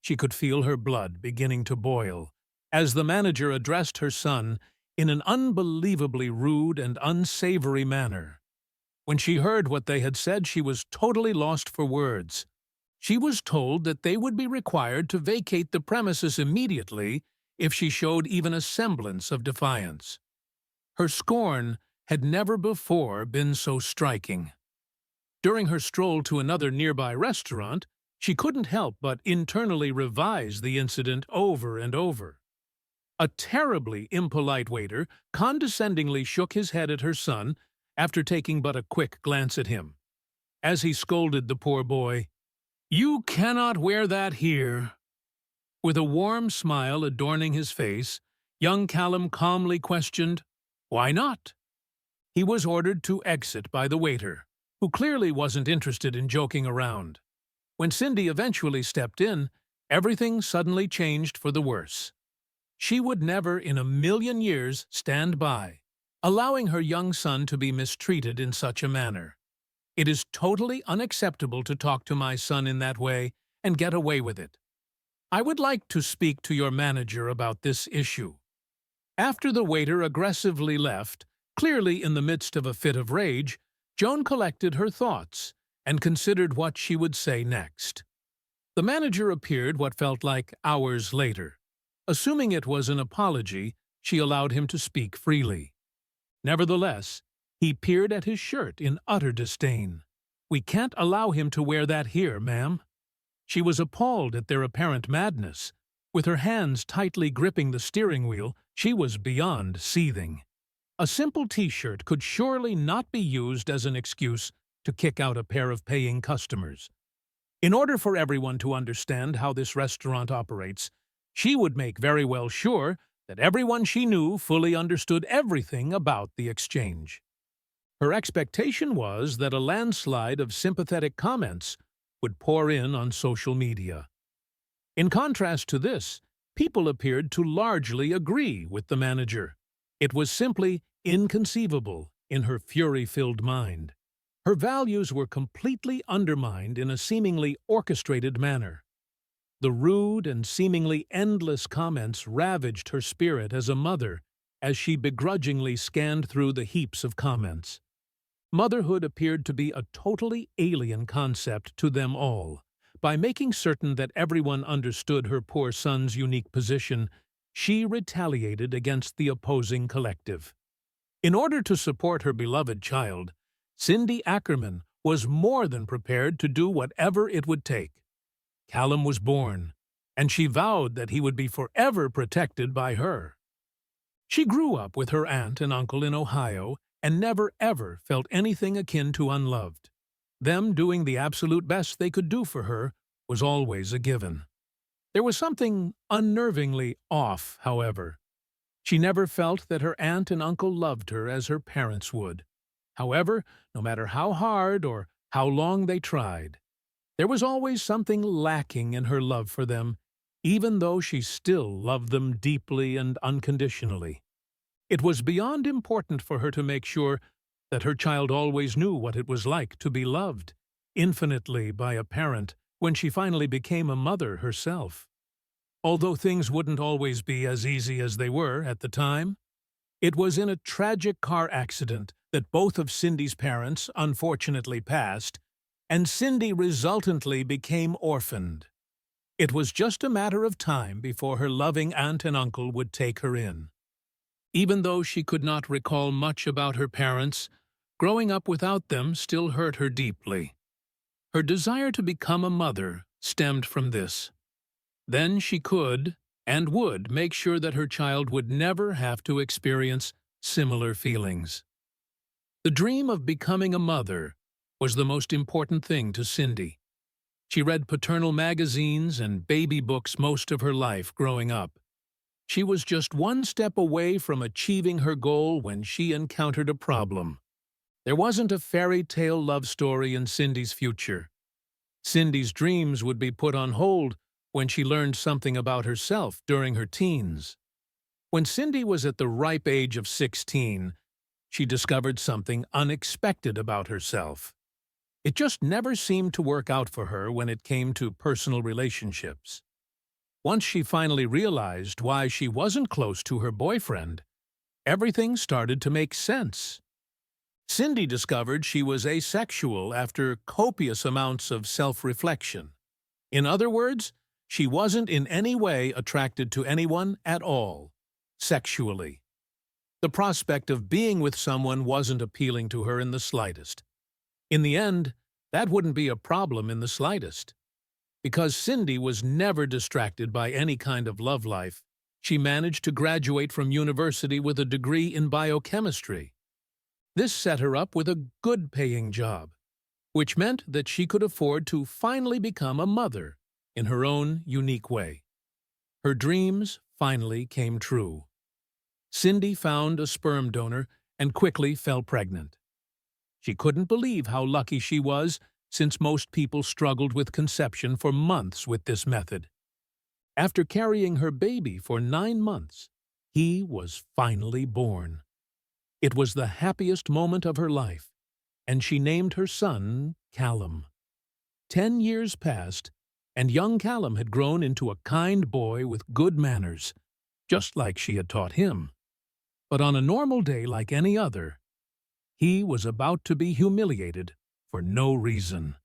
She could feel her blood beginning to boil as the manager addressed her son in an unbelievably rude and unsavory manner. When she heard what they had said, she was totally lost for words. She was told that they would be required to vacate the premises immediately if she showed even a semblance of defiance. Her scorn had never before been so striking. During her stroll to another nearby restaurant, she couldn't help but internally revise the incident over and over. A terribly impolite waiter condescendingly shook his head at her son after taking but a quick glance at him. As he scolded the poor boy, "You cannot wear that here." With a warm smile adorning his face, young Callum calmly questioned, "Why not?" He was ordered to exit by the waiter, who clearly wasn't interested in joking around. When Cindy eventually stepped in, everything suddenly changed for the worse. She would never in a million years stand by, allowing her young son to be mistreated in such a manner. "It is totally unacceptable to talk to my son in that way and get away with it. I would like to speak to your manager about this issue." After the waiter aggressively left, clearly in the midst of a fit of rage, Joan collected her thoughts and considered what she would say next. The manager appeared what felt like hours later. Assuming it was an apology, she allowed him to speak freely. Nevertheless, he peered at his shirt in utter disdain. "We can't allow him to wear that here, ma'am." She was appalled at their apparent madness. With her hands tightly gripping the steering wheel, she was beyond seething. A simple T-shirt could surely not be used as an excuse to kick out a pair of paying customers. In order for everyone to understand how this restaurant operates, she would make very well sure that everyone she knew fully understood everything about the exchange. Her expectation was that a landslide of sympathetic comments would pour in on social media. In contrast to this, people appeared to largely agree with the manager. It was simply inconceivable in her fury-filled mind. Her values were completely undermined in a seemingly orchestrated manner. The rude and seemingly endless comments ravaged her spirit as a mother as she begrudgingly scanned through the heaps of comments. Motherhood appeared to be a totally alien concept to them all. By making certain that everyone understood her poor son's unique position, she retaliated against the opposing collective. In order to support her beloved child, Cindy Ackerman was more than prepared to do whatever it would take. Callum was born, and she vowed that he would be forever protected by her. She grew up with her aunt and uncle in Ohio and never ever felt anything akin to unloved. Them doing the absolute best they could do for her was always a given. There was something unnervingly off, however. She never felt that her aunt and uncle loved her as her parents would. However, no matter how hard or how long they tried, there was always something lacking in her love for them, even though she still loved them deeply and unconditionally. It was beyond important for her to make sure that her child always knew what it was like to be loved infinitely by a parent when she finally became a mother herself. Although things wouldn't always be as easy as they were at the time, it was in a tragic car accident that both of Cindy's parents unfortunately passed, and Cindy resultantly became orphaned. It was just a matter of time before her loving aunt and uncle would take her in. Even though she could not recall much about her parents, growing up without them still hurt her deeply. Her desire to become a mother stemmed from this. Then she could and would make sure that her child would never have to experience similar feelings. The dream of becoming a mother was the most important thing to Cindy. She read paternal magazines and baby books most of her life growing up. She was just one step away from achieving her goal when she encountered a problem. There wasn't a fairy tale love story in Cindy's future. Cindy's dreams would be put on hold when she learned something about herself during her teens. When Cindy was at the ripe age of 16, she discovered something unexpected about herself. It just never seemed to work out for her when it came to personal relationships. Once she finally realized why she wasn't close to her boyfriend, everything started to make sense. Cindy discovered she was asexual after copious amounts of self-reflection. In other words, she wasn't in any way attracted to anyone at all, sexually. The prospect of being with someone wasn't appealing to her in the slightest. In the end, that wouldn't be a problem in the slightest. Because Cindy was never distracted by any kind of love life, she managed to graduate from university with a degree in biochemistry. This set her up with a good-paying job, which meant that she could afford to finally become a mother in her own unique way. Her dreams finally came true. Cindy found a sperm donor and quickly fell pregnant. She couldn't believe how lucky she was, since most people struggled with conception for months with this method. After carrying her baby for 9 months, he was finally born. It was the happiest moment of her life, and she named her son Callum. 10 years passed, and young Callum had grown into a kind boy with good manners, just like she had taught him. But on a normal day like any other, he was about to be humiliated for no reason.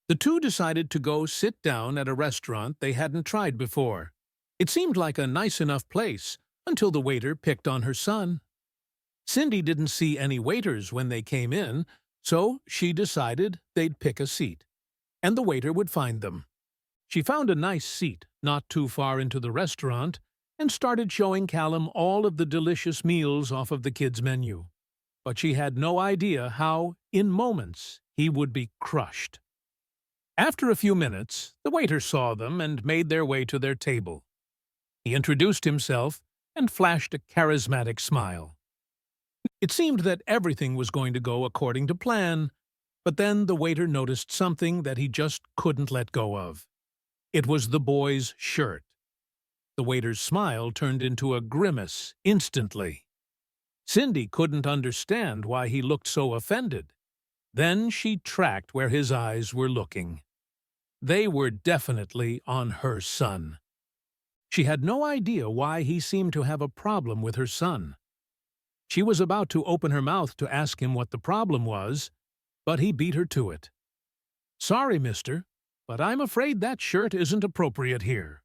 The two decided to go sit down at a restaurant they hadn't tried before. It seemed like a nice enough place until the waiter picked on her son. Cindy didn't see any waiters when they came in, so she decided they'd pick a seat, and the waiter would find them. She found a nice seat not too far into the restaurant and started showing Callum all of the delicious meals off of the kids' menu. But she had no idea how, in moments, he would be crushed. After a few minutes, the waiter saw them and made their way to their table. He introduced himself and flashed a charismatic smile. It seemed that everything was going to go according to plan, but then the waiter noticed something that he just couldn't let go of. It was the boy's shirt. The waiter's smile turned into a grimace instantly. Cindy couldn't understand why he looked so offended. Then she tracked where his eyes were looking. They were definitely on her son. She had no idea why he seemed to have a problem with her son. She was about to open her mouth to ask him what the problem was, but he beat her to it. "Sorry, mister, but I'm afraid that shirt isn't appropriate here,"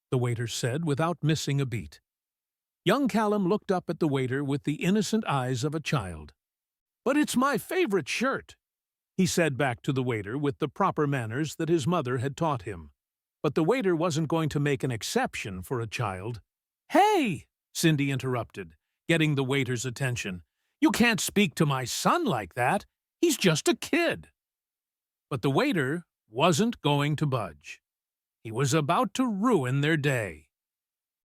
the waiter said without missing a beat. Young Callum looked up at the waiter with the innocent eyes of a child. "But it's my favorite shirt," he said back to the waiter with the proper manners that his mother had taught him. But the waiter wasn't going to make an exception for a child. "Hey!" Cindy interrupted, getting the waiter's attention. "You can't speak to my son like that. He's just a kid." But the waiter wasn't going to budge. He was about to ruin their day.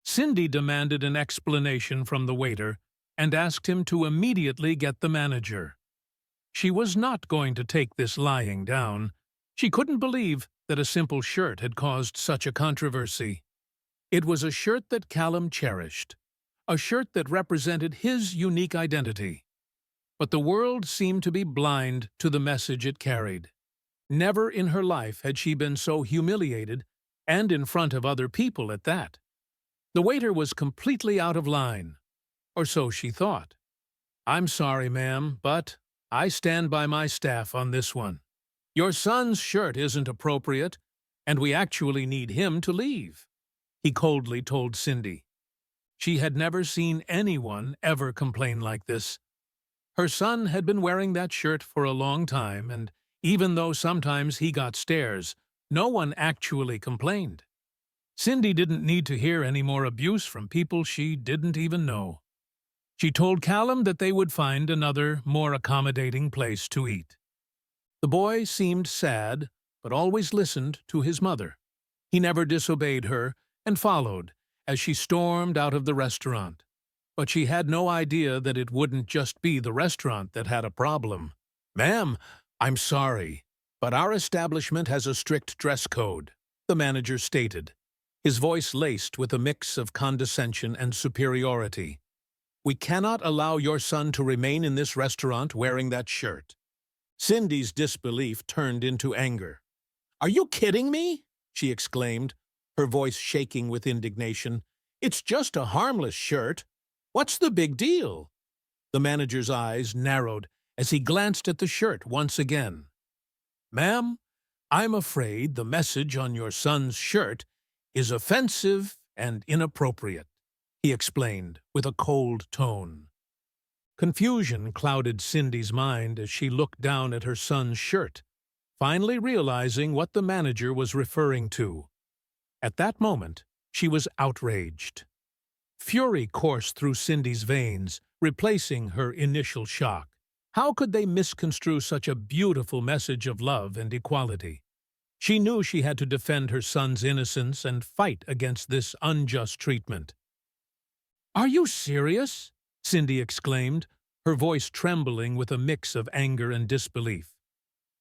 Cindy demanded an explanation from the waiter and asked him to immediately get the manager. She was not going to take this lying down. She couldn't believe that a simple shirt had caused such a controversy. It was a shirt that Callum cherished, a shirt that represented his unique identity. But the world seemed to be blind to the message it carried. Never in her life had she been so humiliated, and in front of other people at that. The waiter was completely out of line, or so she thought. "I'm sorry, ma'am, but I stand by my staff on this one. Your son's shirt isn't appropriate, and we actually need him to leave," he coldly told Cindy. She had never seen anyone ever complain like this. Her son had been wearing that shirt for a long time, and even though sometimes he got stares, no one actually complained. Cindy didn't need to hear any more abuse from people she didn't even know. She told Callum that they would find another, more accommodating place to eat. The boy seemed sad, but always listened to his mother. He never disobeyed her and followed as she stormed out of the restaurant. But she had no idea that it wouldn't just be the restaurant that had a problem. "Ma'am, I'm sorry, but our establishment has a strict dress code," the manager stated, his voice laced with a mix of condescension and superiority. "We cannot allow your son to remain in this restaurant wearing that shirt." Cindy's disbelief turned into anger. "Are you kidding me?" she exclaimed. her voice shaking with indignation. "It's just a harmless shirt. What's the big deal?" The manager's eyes narrowed as he glanced at the shirt once again. "Ma'am, I'm afraid the message on your son's shirt is offensive and inappropriate," he explained with a cold tone. Confusion clouded Cindy's mind as she looked down at her son's shirt, finally realizing what the manager was referring to. At that moment, she was outraged. Fury coursed through Cindy's veins, replacing her initial shock. How could they misconstrue such a beautiful message of love and equality? She knew she had to defend her son's innocence and fight against this unjust treatment. "Are you serious?" Cindy exclaimed, her voice trembling with a mix of anger and disbelief.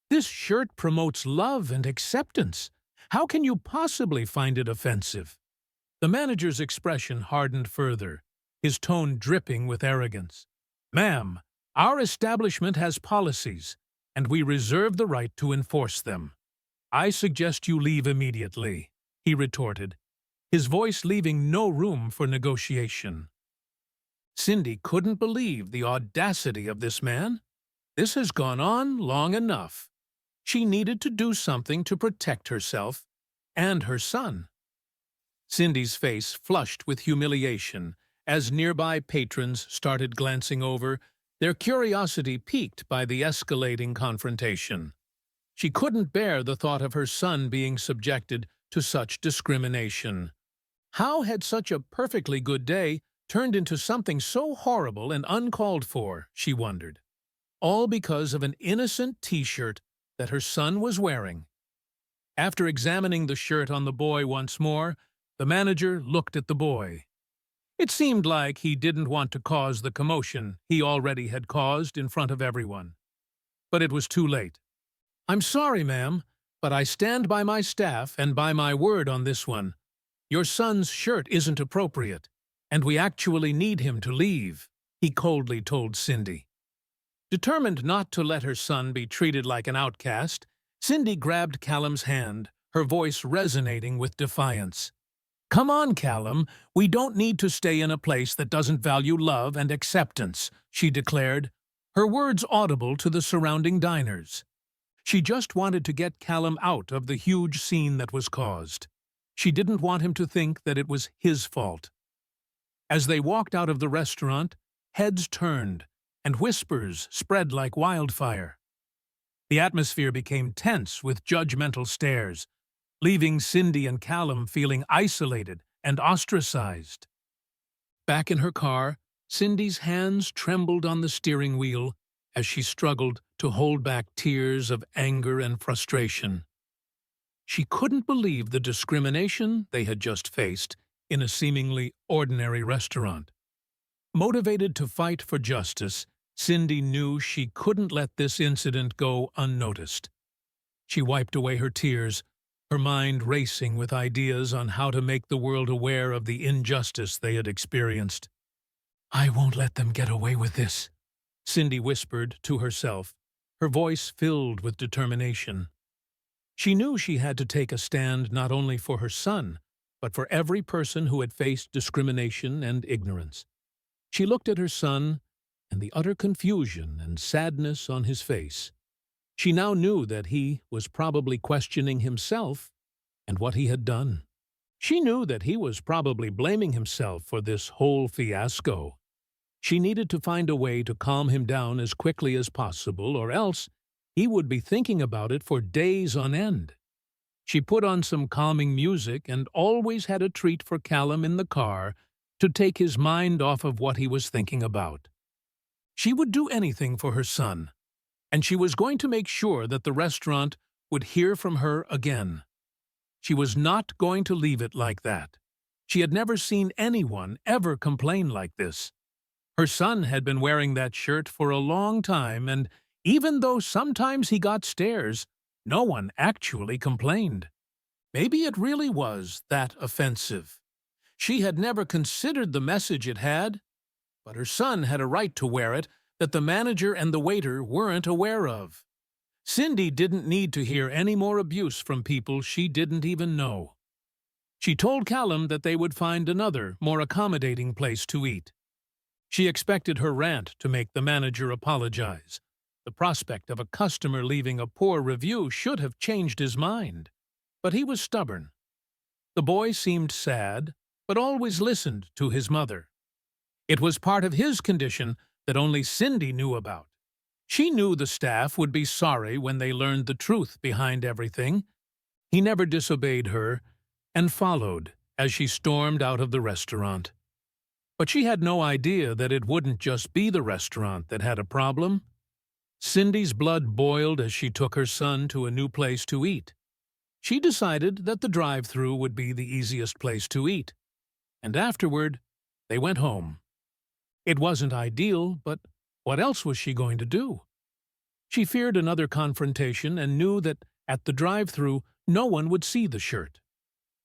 "This shirt promotes love and acceptance. How can you possibly find it offensive?" The manager's expression hardened further, his tone dripping with arrogance. "Ma'am, our establishment has policies, and we reserve the right to enforce them. I suggest you leave immediately," he retorted, his voice leaving no room for negotiation. Cindy couldn't believe the audacity of this man. This has gone on long enough. She needed to do something to protect herself and her son. Cindy's face flushed with humiliation as nearby patrons started glancing over, their curiosity piqued by the escalating confrontation. She couldn't bear the thought of her son being subjected to such discrimination. How had such a perfectly good day turned into something so horrible and uncalled for, she wondered, all because of an innocent T-shirt that her son was wearing. After examining the shirt on the boy once more, the manager looked at the boy. It seemed like he didn't want to cause the commotion he already had caused in front of everyone. But it was too late. "I'm sorry, ma'am, but I stand by my staff and by my word on this one. Your son's shirt isn't appropriate, and we actually need him to leave," he coldly told Cindy. Determined not to let her son be treated like an outcast, Cindy grabbed Callum's hand, her voice resonating with defiance. "Come on, Callum, we don't need to stay in a place that doesn't value love and acceptance," she declared, her words audible to the surrounding diners. She just wanted to get Callum out of the huge scene that was caused. She didn't want him to think that it was his fault. As they walked out of the restaurant, heads turned, and whispers spread like wildfire. The atmosphere became tense with judgmental stares, leaving Cindy and Callum feeling isolated and ostracized. Back in her car, Cindy's hands trembled on the steering wheel as she struggled to hold back tears of anger and frustration. She couldn't believe the discrimination they had just faced in a seemingly ordinary restaurant. Motivated to fight for justice, Cindy knew she couldn't let this incident go unnoticed. She wiped away her tears, her mind racing with ideas on how to make the world aware of the injustice they had experienced. "I won't let them get away with this," Cindy whispered to herself, her voice filled with determination. She knew she had to take a stand not only for her son, but for every person who had faced discrimination and ignorance. She looked at her son and the utter confusion and sadness on his face. She now knew that he was probably questioning himself and what he had done. She knew that he was probably blaming himself for this whole fiasco. She needed to find a way to calm him down as quickly as possible, or else he would be thinking about it for days on end. She put on some calming music and always had a treat for Callum in the car to take his mind off of what he was thinking about. She would do anything for her son, and she was going to make sure that the restaurant would hear from her again. She was not going to leave it like that. She had never seen anyone ever complain like this. Her son had been wearing that shirt for a long time, and even though sometimes he got stares, no one actually complained. Maybe it really was that offensive. She had never considered the message it had, but her son had a right to wear it that the manager and the waiter weren't aware of. Cindy didn't need to hear any more abuse from people she didn't even know. She told Callum that they would find another, more accommodating place to eat. She expected her rant to make the manager apologize. The prospect of a customer leaving a poor review should have changed his mind. But he was stubborn. The boy seemed sad, but always listened to his mother. It was part of his condition that only Cindy knew about. She knew the staff would be sorry when they learned the truth behind everything. He never disobeyed her and followed as she stormed out of the restaurant. But she had no idea that it wouldn't just be the restaurant that had a problem. Cindy's blood boiled as she took her son to a new place to eat. She decided that the drive-thru would be the easiest place to eat. And afterward, they went home. It wasn't ideal, but what else was she going to do? She feared another confrontation and knew that at the drive-thru no one would see the shirt.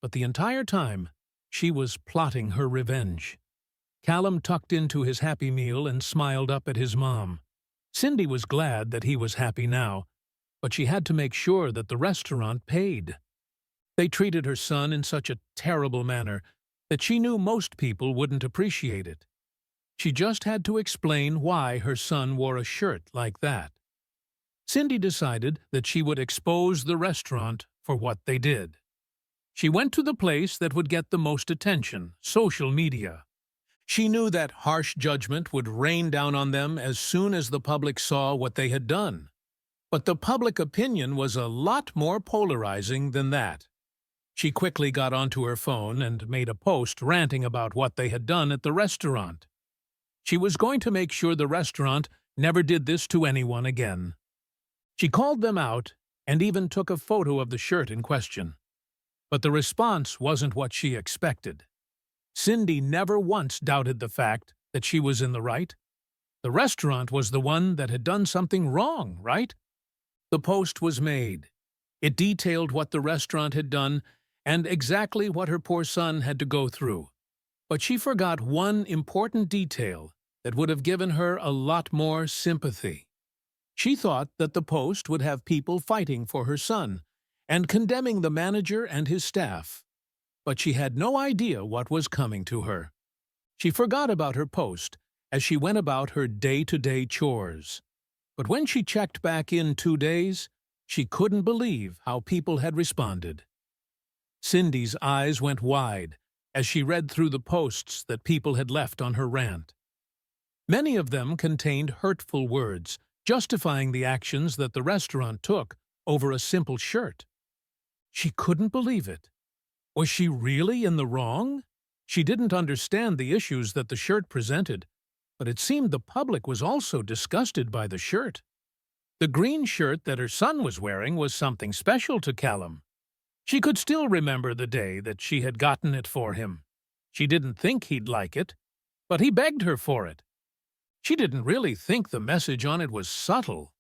But the entire time, she was plotting her revenge. Callum tucked into his Happy Meal and smiled up at his mom. Cindy was glad that he was happy now, but she had to make sure that the restaurant paid. They treated her son in such a terrible manner that she knew most people wouldn't appreciate it. She just had to explain why her son wore a shirt like that. Cindy decided that she would expose the restaurant for what they did. She went to the place that would get the most attention, social media. She knew that harsh judgment would rain down on them as soon as the public saw what they had done. But the public opinion was a lot more polarizing than that. She quickly got onto her phone and made a post ranting about what they had done at the restaurant. She was going to make sure the restaurant never did this to anyone again. She called them out and even took a photo of the shirt in question. But the response wasn't what she expected. Cindy never once doubted the fact that she was in the right. The restaurant was the one that had done something wrong, right? The post was made. It detailed what the restaurant had done and exactly what her poor son had to go through. But she forgot one important detail that would have given her a lot more sympathy. She thought that the post would have people fighting for her son and condemning the manager and his staff. But she had no idea what was coming to her. She forgot about her post as she went about her day-to-day chores. But when she checked back in 2 days, she couldn't believe how people had responded. Cindy's eyes went wide as she read through the posts that people had left on her rant. Many of them contained hurtful words, justifying the actions that the restaurant took over a simple shirt. She couldn't believe it. Was she really in the wrong? She didn't understand the issues that the shirt presented, but it seemed the public was also disgusted by the shirt. The green shirt that her son was wearing was something special to Callum. She could still remember the day that she had gotten it for him. She didn't think he'd like it, but he begged her for it. She didn't really think the message on it was subtle,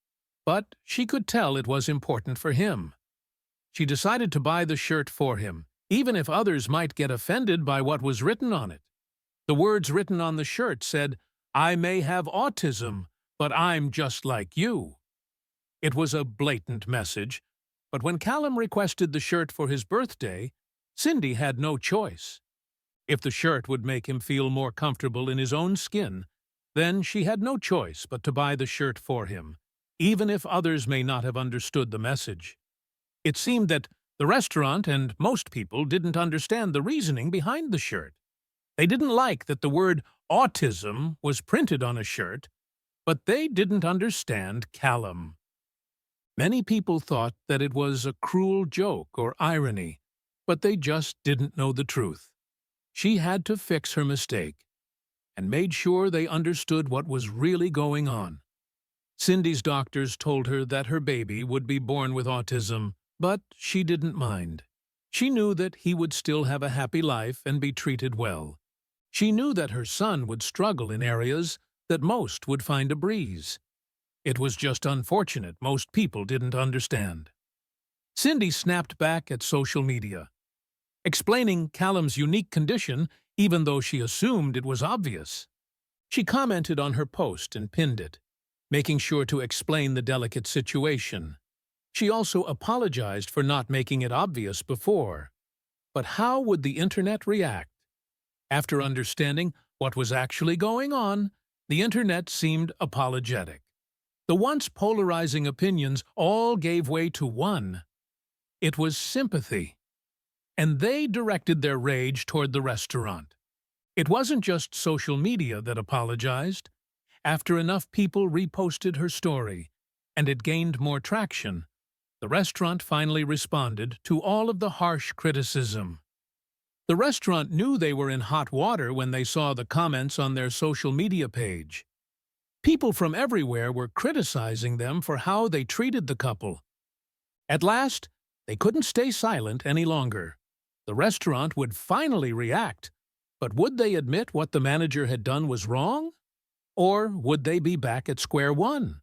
but she could tell it was important for him. She decided to buy the shirt for him, even if others might get offended by what was written on it. The words written on the shirt said, "I may have autism, but I'm just like you." It was a blatant message, but when Callum requested the shirt for his birthday, Cindy had no choice. If the shirt would make him feel more comfortable in his own skin, then she had no choice but to buy the shirt for him, even if others may not have understood the message. It seemed that the restaurant and most people didn't understand the reasoning behind the shirt. They didn't like that the word autism was printed on a shirt, but they didn't understand Callum. Many people thought that it was a cruel joke or irony, but they just didn't know the truth. She had to fix her mistake and made sure they understood what was really going on. Cindy's doctors told her that her baby would be born with autism, but she didn't mind. She knew that he would still have a happy life and be treated well. She knew that her son would struggle in areas that most would find a breeze. It was just unfortunate most people didn't understand. Cindy snapped back at social media, explaining Callum's unique condition even though she assumed it was obvious. She commented on her post and pinned it, making sure to explain the delicate situation. She also apologized for not making it obvious before. But how would the internet react? After understanding what was actually going on, the internet seemed apologetic. The once polarizing opinions all gave way to one. It was sympathy. And they directed their rage toward the restaurant. It wasn't just social media that apologized. After enough people reposted her story, and it gained more traction, the restaurant finally responded to all of the harsh criticism. The restaurant knew they were in hot water when they saw the comments on their social media page. People from everywhere were criticizing them for how they treated the couple. At last, they couldn't stay silent any longer. The restaurant would finally react, but would they admit what the manager had done was wrong? Or would they be back at square one?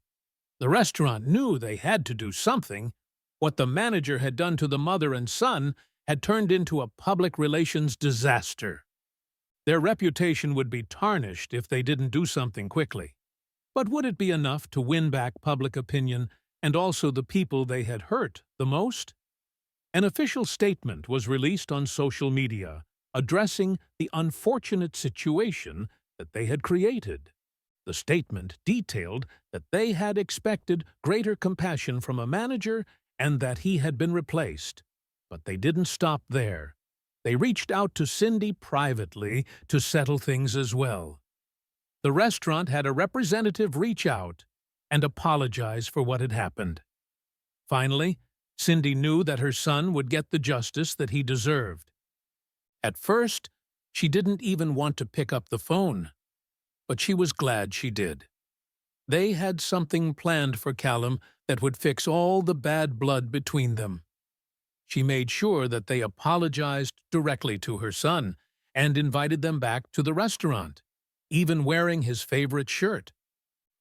The restaurant knew they had to do something. What the manager had done to the mother and son had turned into a public relations disaster. Their reputation would be tarnished if they didn't do something quickly. But would it be enough to win back public opinion and also the people they had hurt the most? An official statement was released on social media, addressing the unfortunate situation that they had created. The statement detailed that they had expected greater compassion from a manager and that he had been replaced. But they didn't stop there. They reached out to Cindy privately to settle things as well. The restaurant had a representative reach out and apologize for what had happened. Finally, Cindy knew that her son would get the justice that he deserved. At first, she didn't even want to pick up the phone, but she was glad she did. They had something planned for Callum that would fix all the bad blood between them. She made sure that they apologized directly to her son and invited them back to the restaurant, even wearing his favorite shirt.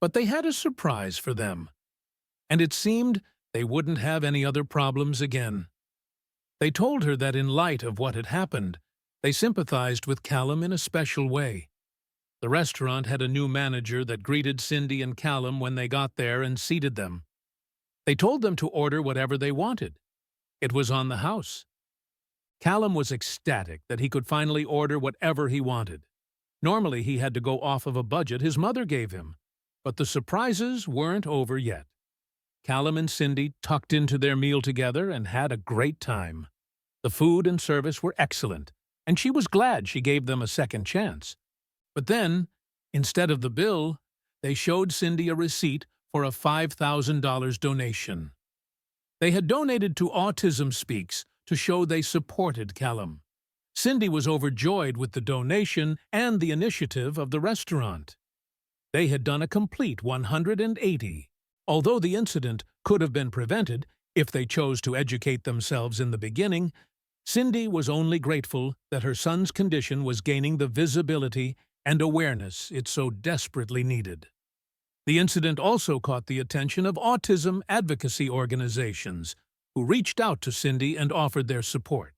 But they had a surprise for them, and it seemed they wouldn't have any other problems again. They told her that in light of what had happened, they sympathized with Callum in a special way. The restaurant had a new manager that greeted Cindy and Callum when they got there and seated them. They told them to order whatever they wanted. It was on the house. Callum was ecstatic that he could finally order whatever he wanted. Normally he had to go off of a budget his mother gave him, but the surprises weren't over yet. Callum and Cindy tucked into their meal together and had a great time. The food and service were excellent, and she was glad she gave them a second chance. But then, instead of the bill, they showed Cindy a receipt for a $5,000 donation. They had donated to Autism Speaks to show they supported Callum. Cindy was overjoyed with the donation and the initiative of the restaurant. They had done a complete 180. Although the incident could have been prevented if they chose to educate themselves in the beginning, Cindy was only grateful that her son's condition was gaining the visibility and awareness it so desperately needed. The incident also caught the attention of autism advocacy organizations, who reached out to Cindy and offered their support.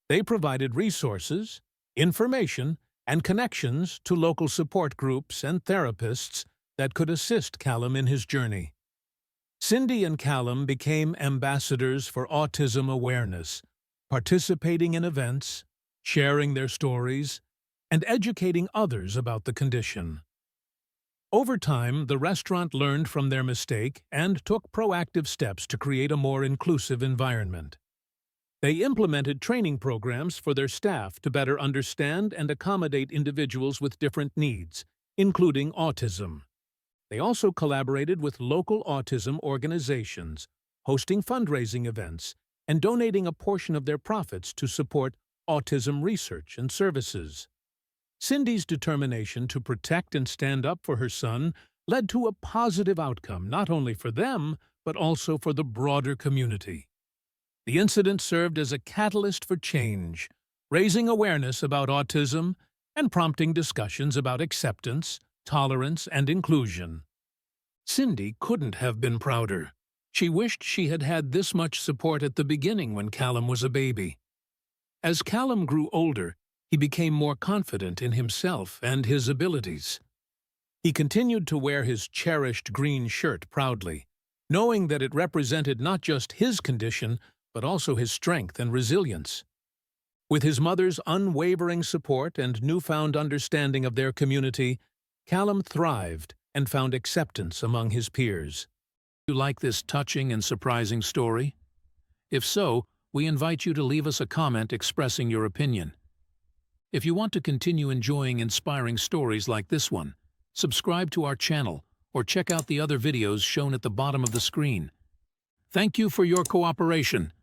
They provided resources, information, and connections to local support groups and therapists that could assist Callum in his journey. Cindy and Callum became ambassadors for autism awareness, participating in events, sharing their stories, and educating others about the condition. Over time, the restaurant learned from their mistake and took proactive steps to create a more inclusive environment. They implemented training programs for their staff to better understand and accommodate individuals with different needs, including autism. They also collaborated with local autism organizations, hosting fundraising events, and donating a portion of their profits to support autism research and services. Cindy's determination to protect and stand up for her son led to a positive outcome not only for them, but also for the broader community. The incident served as a catalyst for change, raising awareness about autism and prompting discussions about acceptance, tolerance, and inclusion. Cindy couldn't have been prouder. She wished she had had this much support at the beginning when Callum was a baby. As Callum grew older, he became more confident in himself and his abilities. He continued to wear his cherished green shirt proudly, knowing that it represented not just his condition, but also his strength and resilience. With his mother's unwavering support and newfound understanding of their community, Callum thrived and found acceptance among his peers. Do you like this touching and surprising story? If so, we invite you to leave us a comment expressing your opinion. If you want to continue enjoying inspiring stories like this one, subscribe to our channel or check out the other videos shown at the bottom of the screen. Thank you for your cooperation.